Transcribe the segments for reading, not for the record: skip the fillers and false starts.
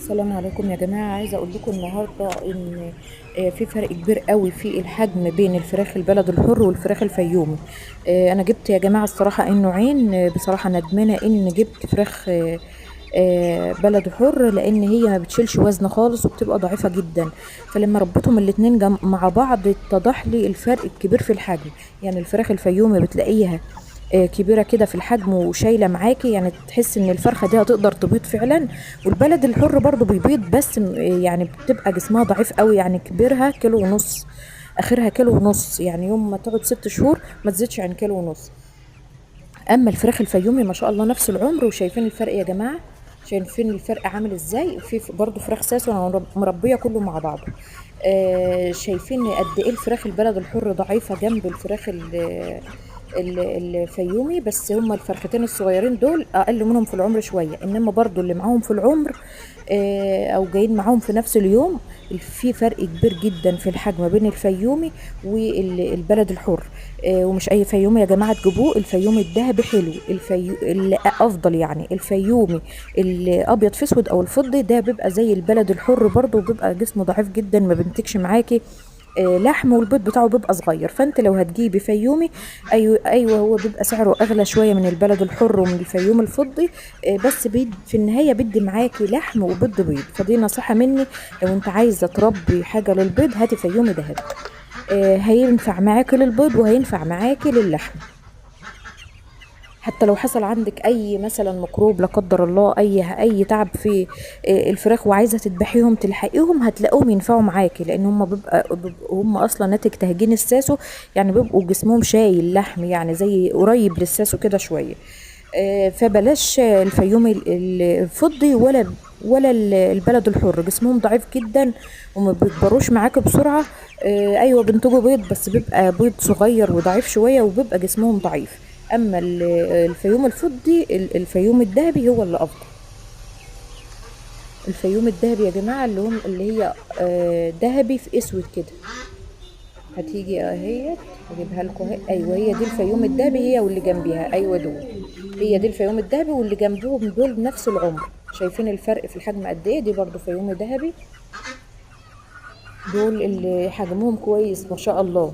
السلام عليكم يا جماعة. عايزة اقول لكم النهاردة ان في فرق كبير قوي في الحجم بين الفراخ البلد الحر والفراخ الفيومي. انا جبت يا جماعة الصراحة النوعين. بصراحة ندمانة ان جبت فراخ بلد حر، لان هي ما بتشيلش وزن خالص وبتبقى ضعيفة جدا. فلما ربيتهم الاتنين مع بعض اتضح لي الفرق الكبير في الحجم. يعني الفراخ الفيومي بتلاقيها كبيرة كده في الحجم وشايلة معاكي، يعني تحس ان الفرخة دي هتقدر تبيض فعلا. والبلد الحر برضو بيبيض، بس يعني بتبقى جسمها ضعيف قوي، يعني كبيرها كيلو ونص، اخرها كيلو ونص، يعني يوم ما تقعد 6 شهور ما تزيدش عن كيلو ونص. اما الفراخ الفيومي ما شاء الله نفس العمر. وشايفين الفرق يا جماعة؟ شايفين الفرق عامل ازاي؟ في برضو فراخ ساسو انا مربية كله مع بعضه. شايفين قد ايه الفراخ البلد الحر ضعيفة جنب الفراخ الفيومي. بس هما الفرختين الصغيرين دول اقل منهم في العمر شوية، انما برضو اللي معاهم في العمر او جايين معاهم في نفس اليوم، في فرق كبير جدا في الحجم بين الفيومي والبلد الحر. ومش اي فيومي يا جماعة تجيبوه، الفيومي الذهبي حلو، اللي افضل يعني الفيومي الابيض في اسود او الفضي، ده بيبقى زي البلد الحر برضو، وبيبقى جسمه ضعيف جدا ما بنتكش معاكي لحم، والبيض بتاعه بيبقى صغير. فانت لو هتجيبي فيومي، ايوه ايوه، هو بيبقى سعره اغلى شويه من البلد الحر ومن الفيوم الفضي. بس في النهايه بدي معاكي لحم وبيض بيض. فدي نصيحه مني، لو انت عايزه تربي حاجه للبيض هاتي فيومي دهب. هينفع معاكي للبيض وهينفع معاكي للحم. حتى لو حصل عندك اي مثلا ميكروب لا قدر الله، اي تعب في الفراخ وعايزه تذبحيهم تلحقيهم، هتلاقوهم ينفعوا معاكي، لان هم بيبقوا هم اصلا ناتج تهجين الساسو، يعني بيبقوا جسمهم شايل لحم، يعني زي قريب للساسو كده شويه. فبلاش الفيومي الفضي ولا البلد الحر، جسمهم ضعيف جدا وما بيكبروش معاك بسرعه. ايوه بينتجوا بيض، بس بيبقى بيض صغير وضعيف شويه وبيبقى جسمهم ضعيف. اما الفيوم الفضي، الفيوم الذهبي هو اللي افضل. الفيوم الذهبي يا جماعه اللي هي ذهبي في اسود كده. هتيجي اهيت اجيبها لكم اهي. ايوه هي دي الفيوم الذهبي، هي واللي جنبيها، ايوه دول. هي دي الفيوم الذهبي، واللي جنبهم دول بنفس العمر. شايفين الفرق في الحجم قد ايه؟ دي برضو فيوم ذهبي. دول اللي حجمهم كويس ما شاء الله،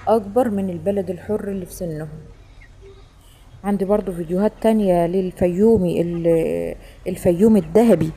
اكبر من البلد الحر اللي في سنهم. عندي برضو فيديوهات تانية للفيومي الفيوم الذهبي